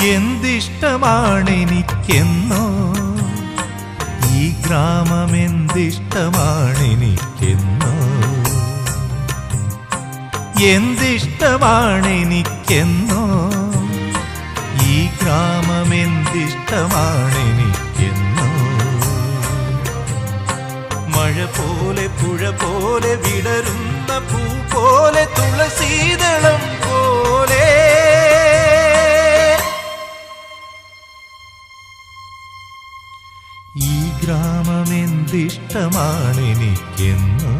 എന്തിഷ്ടമാണെനിക്കെന്നോ ഈ ഗ്രാമം എന്തിഷ്ടമാണെനിക്കെന്നോ എന്തിഷ്ടമാണെനിക്കെന്നോ ഈ ഗ്രാമം എന്തിഷ്ടമാണെനിക്കെന്നോ മഴ പോലെ പുഴ പോലെ വിടരുന്ന പൂ പോലെ തുളസീദളം പോലെ ഈ ഗ്രാമം എന്തിഷ്ടമാണെനിക്കെന്നോ